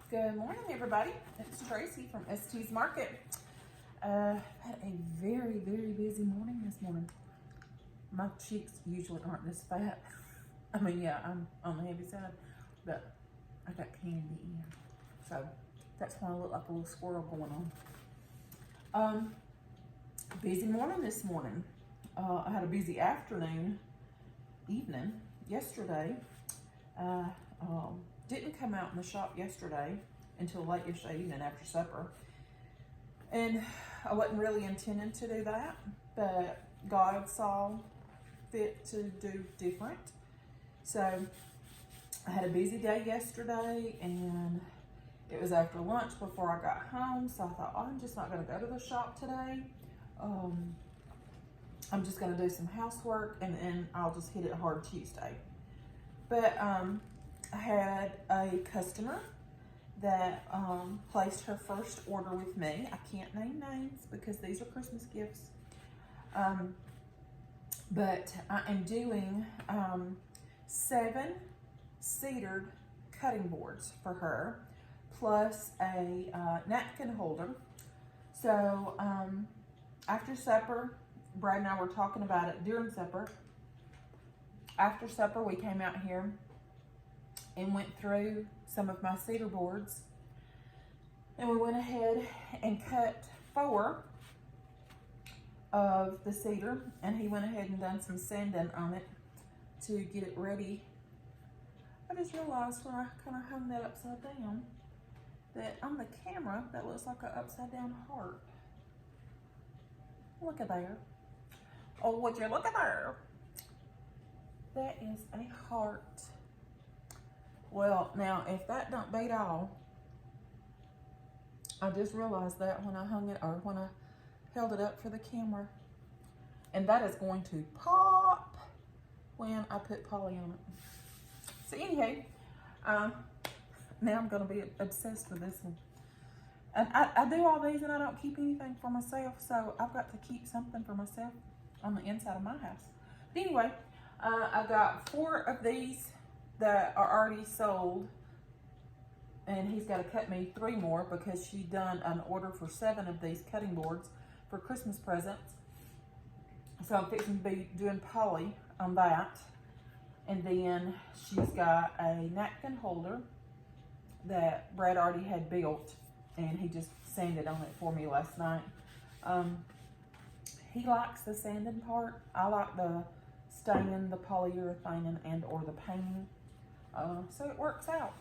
Good morning, everybody. It's Tracy from ST's Market. Had a very, very busy morning this morning. My cheeks usually aren't this fat. I mean, yeah, I'm on the heavy side, but I got candy in. So that's why I look like a little squirrel going on. Busy morning this morning. I had a busy evening yesterday. Didn't come out in the shop yesterday until late yesterday evening after supper. And I wasn't really intending to do that, but God saw fit to do different. So I had a busy day yesterday, and it was after lunch before I got home. So I thought, I'm just not going to go to the shop today. I'm just going to do some housework, and then I'll just hit it hard Tuesday. But I had a customer that placed her first order with me. I can't name names because these are Christmas gifts. But I am doing 7 Cedar cutting boards for her, plus a napkin holder. So after supper, Brad and I were talking about it during supper. After supper, we came out here and went through some of my cedar boards, and we went ahead and cut 4 of the cedar, and he went ahead and done some sanding on it to get it ready. I just realized when I kind of hung that upside down that on the camera that looks like an upside down heart. Look at there. Oh, would you look at there? That is a heart. Well, now, if that don't beat all, I just realized that when I hung it, or when I held it up for the camera. And that is going to pop when I put poly on it. So anyway, now I'm going to be obsessed with this one. And I do all these, and I don't keep anything for myself, so I've got to keep something for myself on the inside of my house. But anyway, I've got 4 of these that are already sold, and he's got to cut me 3 more because she done an order for 7 of these cutting boards for Christmas presents. So I'm fixing to be doing poly on that. And then she's got a napkin holder that Brad already had built, and he just sanded on it for me last night. He likes the sanding part. I like the staining, the polyurethane, and or the painting. So it works out.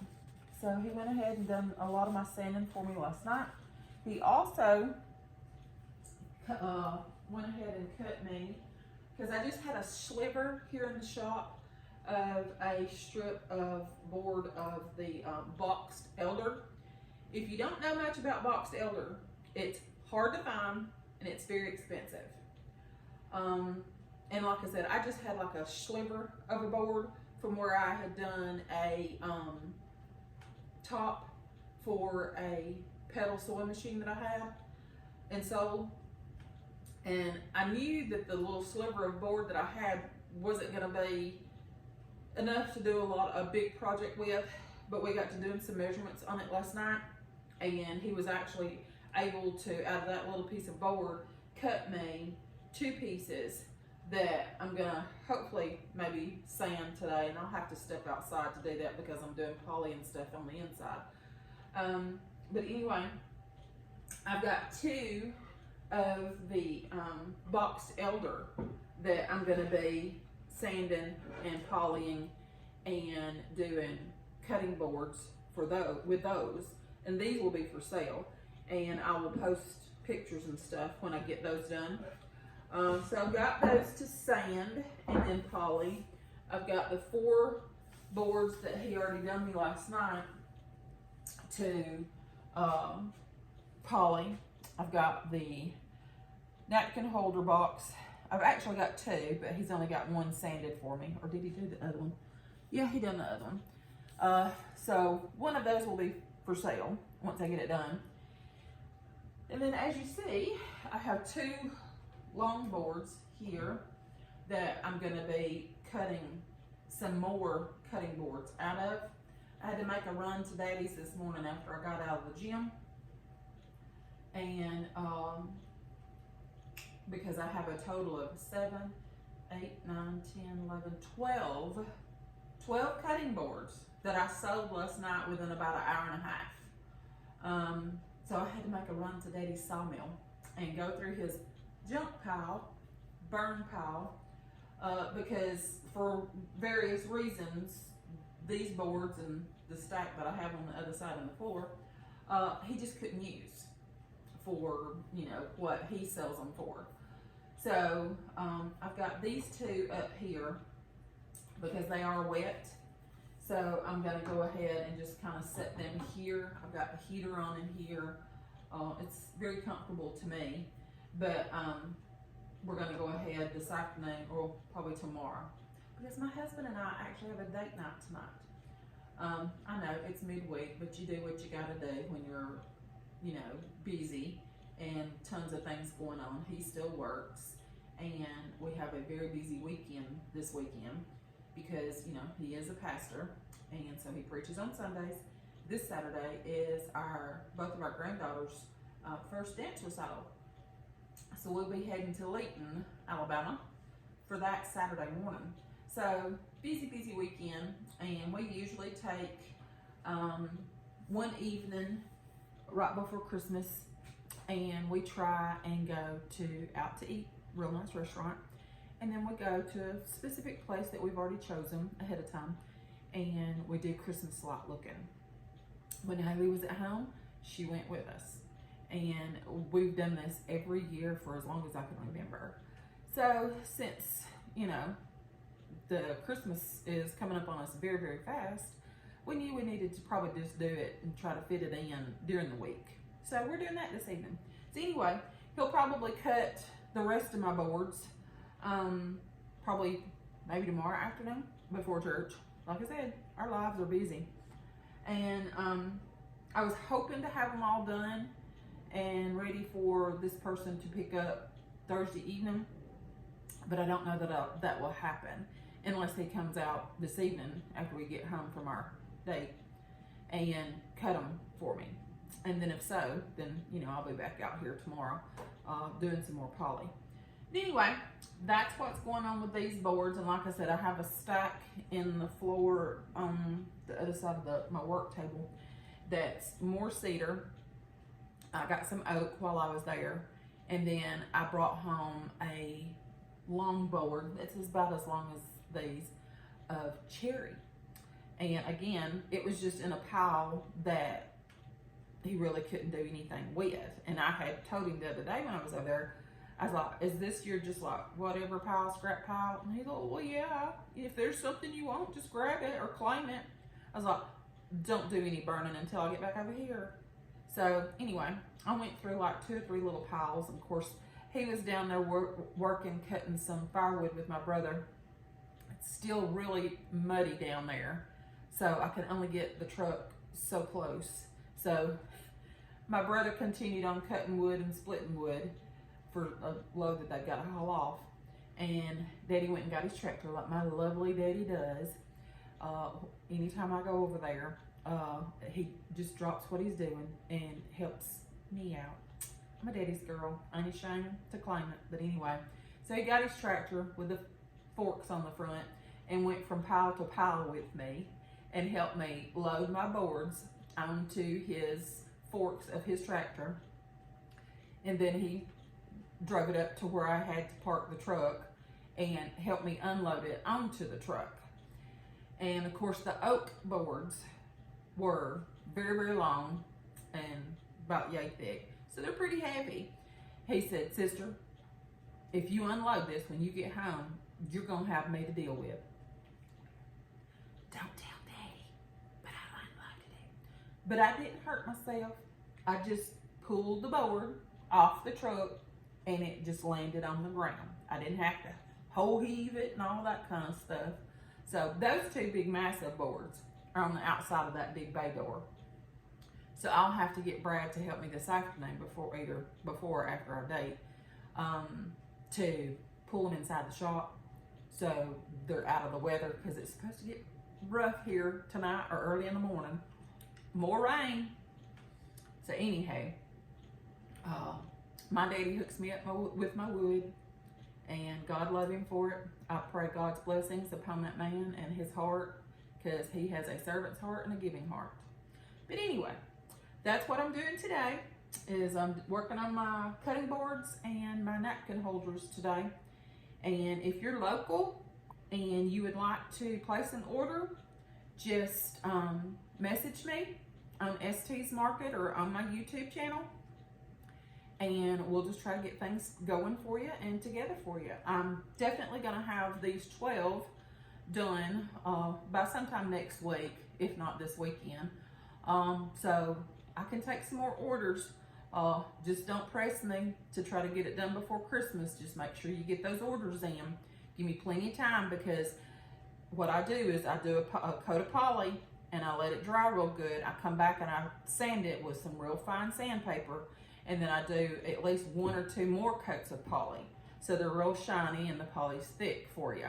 So he went ahead and done a lot of my sanding for me last night. He also went ahead and cut me, because I just had a sliver here in the shop of a strip of board of the boxed elder. If you don't know much about boxed elder, it's hard to find and it's very expensive. And like I said, I just had like a sliver of a board from where I had done a top for a pedal sewing machine that I had and sold. And I knew that the little sliver of board that I had wasn't going to be enough to do a big project with, but we got to doing some measurements on it last night, and he was actually able to, out of that little piece of board, cut me 2 pieces that I'm gonna hopefully maybe sand today, and I'll have to step outside to do that because I'm doing poly and stuff on the inside. But anyway, I've got 2 of the boxed elder that I'm gonna be sanding and polying and doing cutting boards for those, and these will be for sale, and I will post pictures and stuff when I get those done. So I've got those to sand and then poly. I've got the 4 boards that he already done me last night to poly. I've got the napkin holder box. I've actually got 2, but he's only got 1 sanded for me. Or did he do the other one? Yeah, he done the other one. So one of those will be for sale once I get it done. And then as you see, I have 2 long boards here that I'm going to be cutting some more cutting boards out of. I had to make a run to Daddy's this morning after I got out of the gym. And because I have a total of 7, 8, 9, 10, 11, 12 cutting boards that I sold last night within about an hour and a half. So I had to make a run to Daddy's sawmill and go through his junk pile, burn pile, because for various reasons, these boards and the stack that I have on the other side of the floor, he just couldn't use for, you know, what he sells them for. So I've got these two up here because they are wet. So I'm gonna go ahead and just kind of set them here. I've got the heater on in here. It's very comfortable to me, but we're gonna go ahead this afternoon or probably tomorrow because my husband and I actually have a date night tonight. I know it's midweek, but you do what you gotta do when you're, you know, busy and tons of things going on. He still works, and we have a very busy weekend this weekend because, you know, he is a pastor, and so he preaches on Sundays. This Saturday is both of our granddaughters' first dance recital. So we'll be heading to Leeton, Alabama for that Saturday morning. So busy weekend, and we usually take one evening right before Christmas, and we try and go out to eat, real nice restaurant, and then we go to a specific place that we've already chosen ahead of time, and we do Christmas light looking. When Haley was at home, she went with us, and we've done this every year for as long as I can remember. So since, you know, the Christmas is coming up on us very fast, we knew we needed to probably just do it and try to fit it in during the week. So we're doing that this evening. So anyway, he'll probably cut the rest of my boards, probably maybe tomorrow afternoon before church. Like I said, our lives are busy. And I was hoping to have them all done and ready for this person to pick up Thursday evening, but I don't know that that will happen unless he comes out this evening after we get home from our date and cut them for me. And then if so, then, you know, I'll be back out here tomorrow doing some more poly. But anyway, that's what's going on with these boards. And like I said, I have a stack in the floor on the other side of my work table that's more cedar. I got some oak while I was there, and then I brought home a long board that's about as long as these of cherry. And again, it was just in a pile that he really couldn't do anything with. And I had told him the other day when I was over there, I was like, is this your just like whatever pile, scrap pile? And he's like, well, yeah, if there's something you want, just grab it or claim it. I was like, don't do any burning until I get back over here. So anyway, I went through like 2 or 3 little piles. And of course, he was down there working, cutting some firewood with my brother. It's still really muddy down there, so I can only get the truck so close. So my brother continued on cutting wood and splitting wood for a load that they got to haul off. And Daddy went and got his tractor like my lovely daddy does. Anytime I go over there, he just drops what he's doing and helps me out. I'm a daddy's girl. I ain't ashamed to claim it. But anyway, so he got his tractor with the forks on the front and went from pile to pile with me and helped me load my boards onto his forks of his tractor. And then he drove it up to where I had to park the truck and helped me unload it onto the truck. And of course, the oak boards were very long and about yay thick. So they're pretty heavy. He said, sister, if you unload this when you get home, you're going to have me to deal with. Don't tell Daddy, but I unloaded it. But I didn't hurt myself. I just pulled the board off the truck and it just landed on the ground. I didn't have to whole heave it and all that kind of stuff. So those 2 big massive boards are on the outside of that big bay door. So I'll have to get Brad to help me this afternoon before or after our date to pull them inside the shop so they're out of the weather, because it's supposed to get rough here tonight or early in the morning. More rain. So anyhow, my daddy hooks me up with my wood, and God love him for it. I pray God's blessings upon that man and his heart, because he has a servant's heart and a giving heart. But anyway, that's what I'm doing today, is I'm working on my cutting boards and my napkin holders today. And if you're local and you would like to place an order, just message me on ST's Market or on my YouTube channel, and we'll just try to get things going for you and together for you. I'm definitely going to have these 12 done by sometime next week, if not this weekend. So I can take some more orders. Just don't press me to try to get it done before Christmas. Just make sure you get those orders in. Give me plenty of time, because what I do is I do a coat of poly and I let it dry real good. I come back and I sand it with some real fine sandpaper, and then I do at least 1 or 2 more coats of poly, so they're real shiny and the poly's thick for you.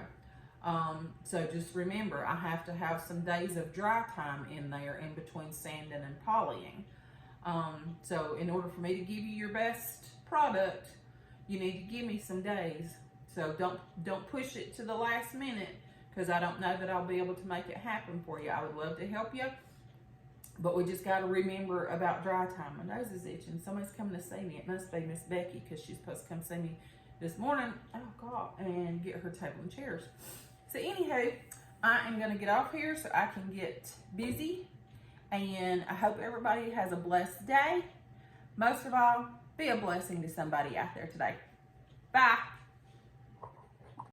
So just remember, I have to have some days of dry time in there in between sanding and polying. So in order for me to give you your best product, you need to give me some days. So don't push it to the last minute, because I don't know that I'll be able to make it happen for you. I would love to help you, but we just got to remember about dry time. My nose is itching. Somebody's coming to see me. It must be Miss Becky, because she's supposed to come see me this morning. Oh God, and get her table and chairs. So anyhow, I am going to get off here so I can get busy, and I hope everybody has a blessed day. Most of all, be a blessing to somebody out there today. Bye.